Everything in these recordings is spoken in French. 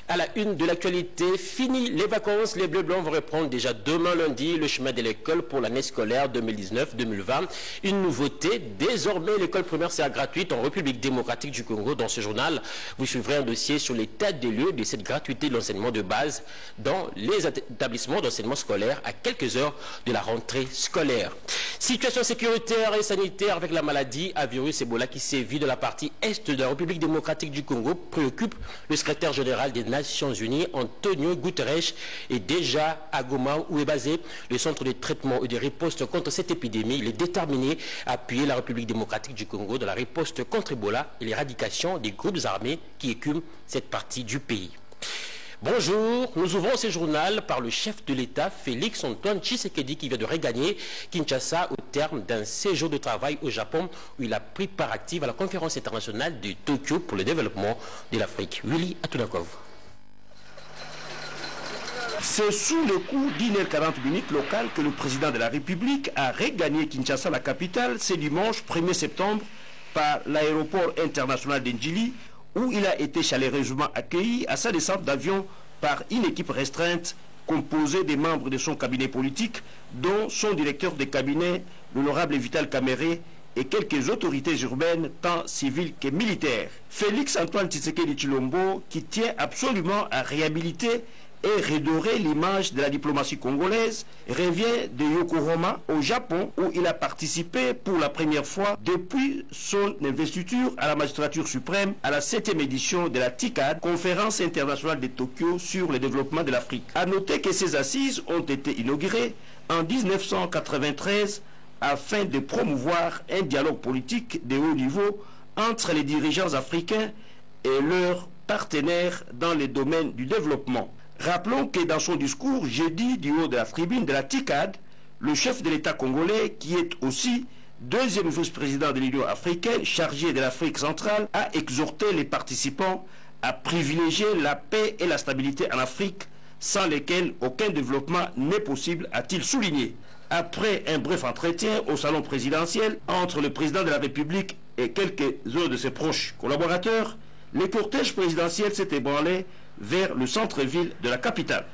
À la une de l'actualité, fini les vacances, les Bleus Blancs vont reprendre déjà demain lundi le chemin de l'école pour l'année scolaire 2019-2020. Une nouveauté, désormais l'école primaire sera gratuite en République démocratique du Congo. Dans ce journal, vous suivrez un dossier sur l'état des lieux de cette gratuité de l'enseignement de base dans les établissements d'enseignement scolaire à quelques heures de la rentrée scolaire. Situation sécuritaire et sanitaire avec la maladie à virus Ebola qui sévit de la partie est de la République démocratique du Congo préoccupe le secrétaire général des Nations Unies, Antonio Guterres, est déjà à Goma où est basé le centre de traitement et de riposte contre cette épidémie. Il est déterminé à appuyer la République démocratique du Congo dans la riposte contre Ebola et l'éradication des groupes armés qui écument cette partie du pays. Bonjour, nous ouvrons ce journal par le chef de l'État, Félix Antoine Tshisekedi, qui vient de regagner Kinshasa au terme d'un séjour de travail au Japon où il a pris part active à la conférence internationale de Tokyo pour le développement de l'Afrique. Willy Atunakov. C'est sous le coup d'1h40 locale que le président de la République a regagné Kinshasa, la capitale, ce dimanche 1er septembre par l'aéroport international d'Ndjili, où il a été chaleureusement accueilli à sa descente d'avion par une équipe restreinte composée des membres de son cabinet politique, dont son directeur de cabinet, l'honorable Vital Kamerhe, et quelques autorités urbaines, tant civiles que militaires. Félix Antoine Tshisekedi Tshilombo, qui tient absolument à réhabiliter et redorer l'image de la diplomatie congolaise, revient de Yokohama au Japon où il a participé pour la première fois depuis son investiture à la magistrature suprême à la 7e édition de la TICAD, conférence internationale de Tokyo sur le développement de l'Afrique. A noter que ces assises ont été inaugurées en 1993 afin de promouvoir un dialogue politique de haut niveau entre les dirigeants africains et leurs partenaires dans les domaines du développement. Rappelons que dans son discours jeudi du haut de la tribune de la TICAD, le chef de l'État congolais, qui est aussi deuxième vice-président de l'Union africaine chargé de l'Afrique centrale, a exhorté les participants à privilégier la paix et la stabilité en Afrique, sans lesquelles aucun développement n'est possible, a-t-il souligné. Après un bref entretien au salon présidentiel entre le président de la République et quelques-uns de ses proches collaborateurs, le cortège présidentiel s'est ébranlé vers le centre-ville de la capitale.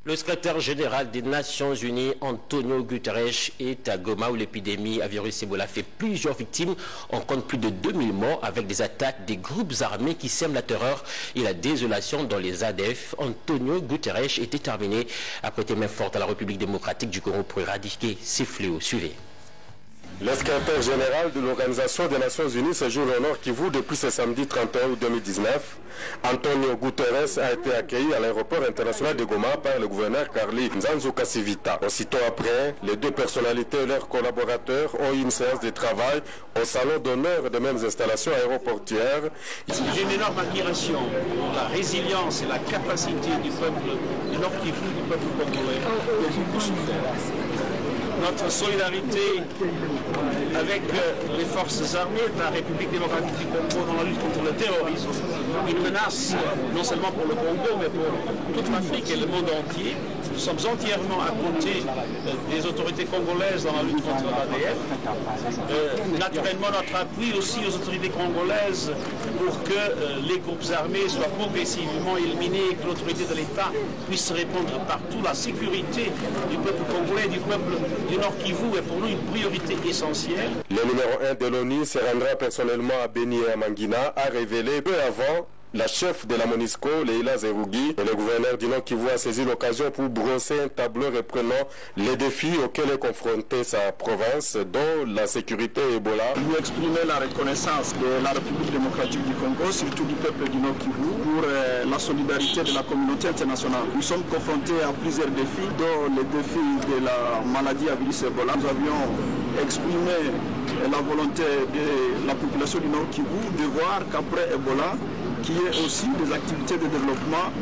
Le secrétaire général des Nations Unies, Antonio Guterres, est à Goma où l'épidémie à virus Ebola fait plusieurs victimes. On compte plus de 2000 morts avec des attaques des groupes armés qui sèment la terreur et la désolation dans les ADF. Antonio Guterres est déterminé à prêter main forte à la République démocratique du Congo pour éradiquer ces fléaux. Suivez. Le secrétaire général de l'Organisation des Nations Unies séjourne au Nord Kivu depuis ce samedi 31 août 2019. Antonio Guterres a été accueilli à l'aéroport international de Goma par le gouverneur Carly Nzanzu Kasivita. Aussitôt après, les deux personnalités et leurs collaborateurs ont eu une séance de travail au salon d'honneur des mêmes installations aéroportières. J'ai une énorme admiration pour la résilience et la capacité du peuple du Nord Kivu, du peuple congolais, qui a beaucoup souffert. Notre solidarité avec les forces armées de la République démocratique du Congo dans la lutte contre le terrorisme, une menace non seulement pour le Congo mais pour toute l'Afrique et le monde entier. Nous sommes entièrement à côté des autorités congolaises dans la lutte contre l'ADF. Naturellement, notre appui aussi aux autorités congolaises pour que les groupes armés soient progressivement éliminés et que l'autorité de l'État puisse répondre partout. La sécurité du peuple congolais, du peuple du Nord Kivu est pour nous une priorité essentielle. Le numéro 1 de l'ONU se rendra personnellement à Beni et à Mangina, a révélé peu avant la chef de la MONUSCO, Leila Zerougi, et le gouverneur du Nord Kivu a saisi l'occasion pour brosser un tableau reprenant les défis auxquels est confrontée sa province, dont la sécurité Ebola. Nous exprimons la reconnaissance de la République démocratique du Congo, surtout du peuple du Nord Kivu, pour la solidarité de la communauté internationale. Nous sommes confrontés à plusieurs défis, dont le défi de la maladie à virus Ebola. Nous avions exprimé la volonté de la population du Nord Kivu de voir qu'après Ebola, qui est aussi des activités de développement,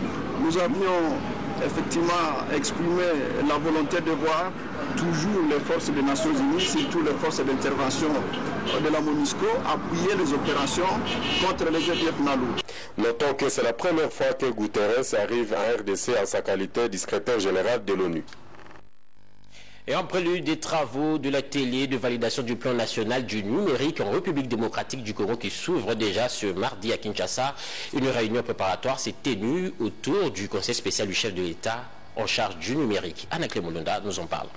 nous avions effectivement exprimé la volonté de voir toujours les forces des Nations Unies, surtout les forces d'intervention de la MONUSCO, appuyer les opérations contre les EDF Nalu. Notons que c'est la première fois que Guterres arrive en RDC en sa qualité de secrétaire général de l'ONU. Et en prélude des travaux de l'atelier de validation du plan national du numérique en République démocratique du Congo qui s'ouvre déjà ce mardi à Kinshasa, une réunion préparatoire s'est tenue autour du conseil spécial du chef de l'État en charge du numérique. Anna-Clé Molonda nous en parle.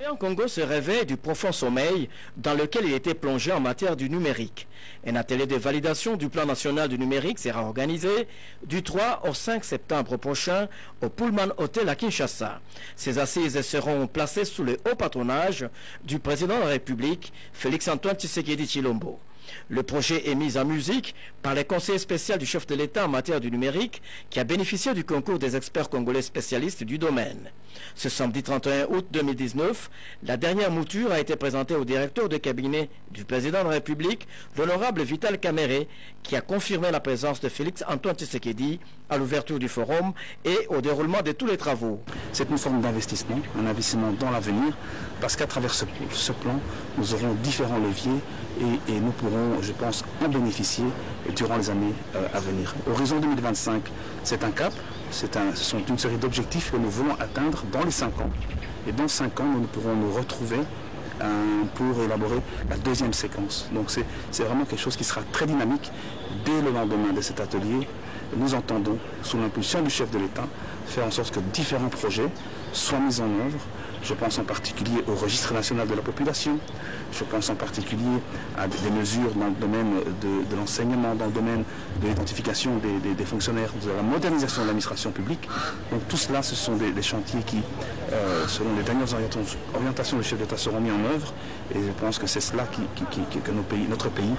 Le Congo se réveille du profond sommeil dans lequel il était plongé en matière du numérique. Un atelier de validation du plan national du numérique sera organisé du 3 au 5 septembre prochain au Pullman Hotel à Kinshasa. Ces assises seront placées sous le haut patronage du président de la République, Félix-Antoine Tshisekedi Tshilombo. Le projet est mis en musique par les conseillers spéciaux du chef de l'État en matière du numérique qui a bénéficié du concours des experts congolais spécialistes du domaine. Ce samedi 31 août 2019, la dernière mouture a été présentée au directeur de cabinet du président de la République, l'honorable Vital Kamerhe, qui a confirmé la présence de Félix-Antoine Tshisekedi à l'ouverture du forum et au déroulement de tous les travaux. C'est une forme d'investissement, un investissement dans l'avenir, parce qu'à travers ce plan, nous aurons différents leviers et nous pourrons, je pense, en bénéficier durant les années à venir. Horizon 2025, c'est un cap, ce sont une série d'objectifs que nous voulons atteindre dans les 5 ans. Et dans 5 ans, nous pourrons nous retrouver pour élaborer la deuxième séquence. Donc c'est vraiment quelque chose qui sera très dynamique. Dès le lendemain de cet atelier, nous entendons, sous l'impulsion du chef de l'État, faire en sorte que différents projets soient mis en œuvre. Je pense en particulier au registre national de la population, je pense en particulier à des mesures dans le domaine de l'enseignement, dans le domaine de l'identification des fonctionnaires, de la modernisation de l'administration publique. Donc tout cela, ce sont des chantiers qui, selon les dernières orientations du chef d'État, seront mis en œuvre et je pense que c'est cela que notre pays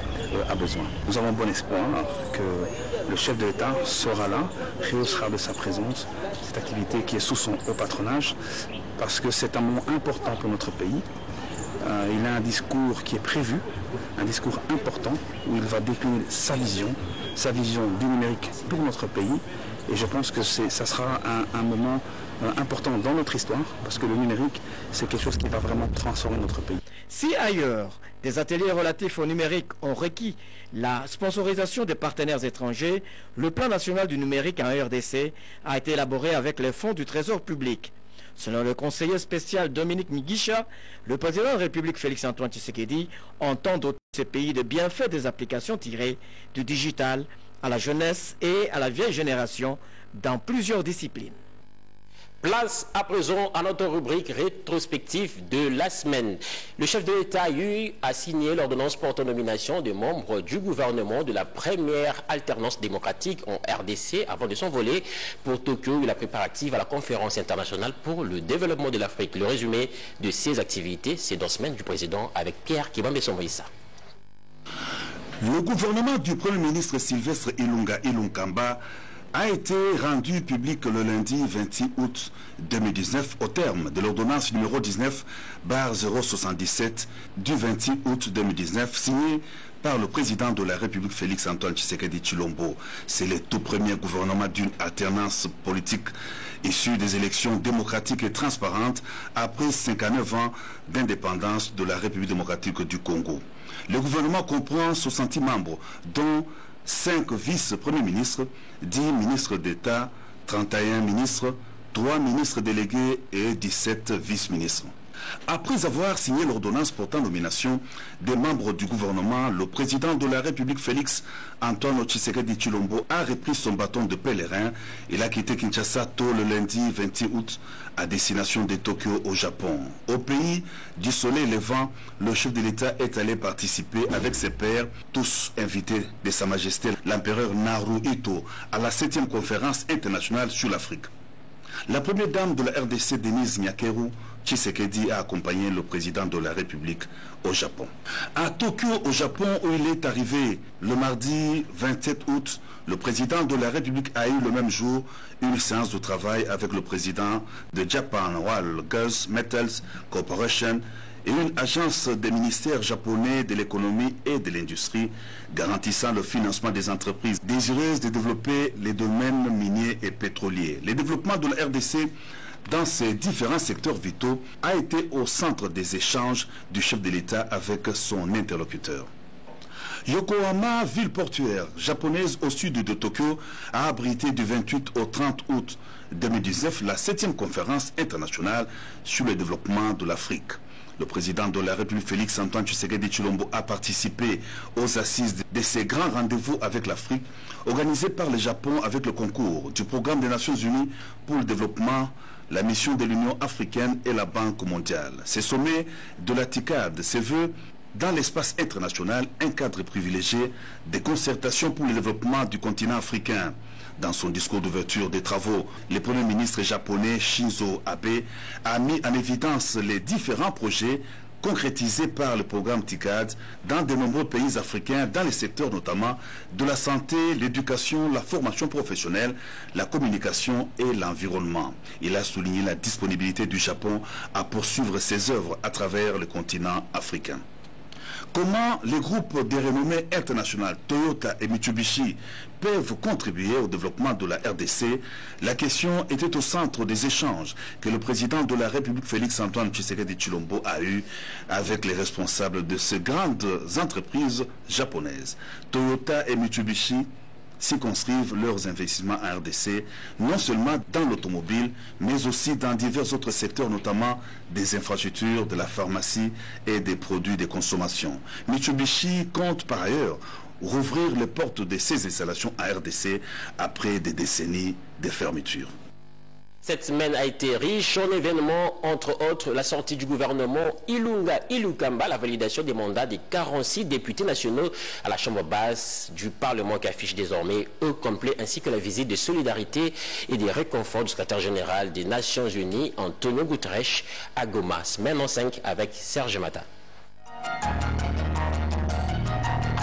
a besoin. Nous avons bon espoir que le chef de l'État sera là, rehaussera de sa présence cette activité qui est sous son haut patronage, parce que c'est un moment important pour notre pays. Il a un discours qui est prévu, un discours important où il va décliner sa vision du numérique pour notre pays. Et je pense que ça sera un moment important dans notre histoire, parce que le numérique, c'est quelque chose qui va vraiment transformer notre pays. Si ailleurs, des ateliers relatifs au numérique ont requis la sponsorisation des partenaires étrangers, le plan national du numérique en RDC a été élaboré avec les fonds du Trésor public. Selon le conseiller spécial Dominique Migisha, le président de la République Félix-Antoine Tshisekedi entend doter ces pays de bienfaits des applications tirées du digital à la jeunesse et à la vieille génération dans plusieurs disciplines. Place à présent à notre rubrique rétrospective de la semaine. Le chef de l'État a signé l'ordonnance portant nomination des membres du gouvernement de la première alternance démocratique en RDC avant de s'envoler pour Tokyo et la préparative à la conférence internationale pour le développement de l'Afrique. Le résumé de ces activités, c'est dans la semaine du président avec Pierre Kibambe-Somboïssa. Le gouvernement du Premier ministre Sylvestre Ilunga Ilunkamba a été rendu public le lundi 26 août 2019 au terme de l'ordonnance numéro 19/077 du 26 août 2019 signée par le président de la République Félix-Antoine Tshisekedi Tshilombo. C'est le tout premier gouvernement d'une alternance politique issue des élections démocratiques et transparentes après 59 ans d'indépendance de la République démocratique du Congo. Le gouvernement comprend 60 membres, dont 5 vice-premiers ministres, 10 ministres d'État, 31 ministres, 3 ministres délégués et 17 vice-ministres. Après avoir signé l'ordonnance portant nomination des membres du gouvernement, le président de la République Félix-Antoine Tshisekedi Tshilombo a repris son bâton de pèlerin. Il a quitté Kinshasa tôt le lundi 26 août à destination de Tokyo au Japon. Au pays du soleil levant, le chef de l'État est allé participer avec ses pairs, tous invités de Sa Majesté l'empereur Naruhito, à la 7e conférence internationale sur l'Afrique. La première dame de la RDC, Denise Nyakeru Tshisekedi, a accompagné le président de la République au Japon. À Tokyo, au Japon, où il est arrivé le mardi 27 août, le président de la République a eu le même jour une séance de travail avec le président de Japan Oil Gas Metals Corporation et une agence des ministères japonais de l'économie et de l'industrie garantissant le financement des entreprises désireuses de développer les domaines miniers et pétroliers. Le développement de la RDC dans ces différents secteurs vitaux a été au centre des échanges du chef de l'État avec son interlocuteur. Yokohama, ville portuaire japonaise au sud de Tokyo, a abrité du 28 au 30 août 2019 la 7e conférence internationale sur le développement de l'Afrique. Le président de la République Félix Antoine Tshisekedi Tshilombo a participé aux assises de ces grands rendez-vous avec l'Afrique, organisés par le Japon avec le concours du Programme des Nations Unies pour le développement, la mission de l'Union africaine et la Banque mondiale. Ces sommets de la TICAD se veut dans l'espace international un cadre privilégié des concertations pour le développement du continent africain. Dans son discours d'ouverture des travaux, le Premier ministre japonais Shinzo Abe a mis en évidence les différents projets concrétisés par le programme TICAD dans de nombreux pays africains, dans les secteurs notamment de la santé, l'éducation, la formation professionnelle, la communication et l'environnement. Il a souligné la disponibilité du Japon à poursuivre ses œuvres à travers le continent africain. Comment les groupes de renommée internationale Toyota et Mitsubishi peuvent contribuer au développement de la RDC? La question était au centre des échanges que le président de la République Félix Antoine Tshisekedi Tshilombo a eu avec les responsables de ces grandes entreprises japonaises. Toyota et Mitsubishi circonscrivent leurs investissements en RDC, non seulement dans l'automobile, mais aussi dans divers autres secteurs, notamment des infrastructures, de la pharmacie et des produits de consommation. Mitsubishi compte par ailleurs rouvrir les portes de ses installations en RDC après des décennies de fermeture. Cette semaine a été riche en événements, entre autres la sortie du gouvernement Ilunga Ilukamba, la validation des mandats des 46 députés nationaux à la Chambre basse du Parlement qui affiche désormais eux complet, ainsi que la visite de solidarité et des réconforts du secrétaire général des Nations Unies, Antonio Guterres, à Goma. Semaine en 5 avec Serge Mata.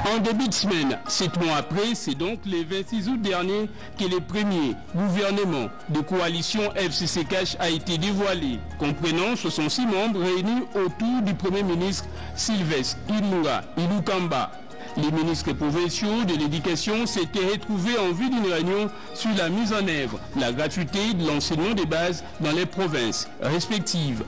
En début de semaine, 7 mois après, c'est donc le 26 août dernier que le premier gouvernement de coalition FCC-CACH a été dévoilé, comprenant 66 membres réunis autour du Premier ministre Sylvestre Ilunga Ilukamba. Les ministres provinciaux de l'éducation s'étaient retrouvés en vue d'une réunion sur la mise en œuvre, la gratuité de l'enseignement des bases dans les provinces respectives.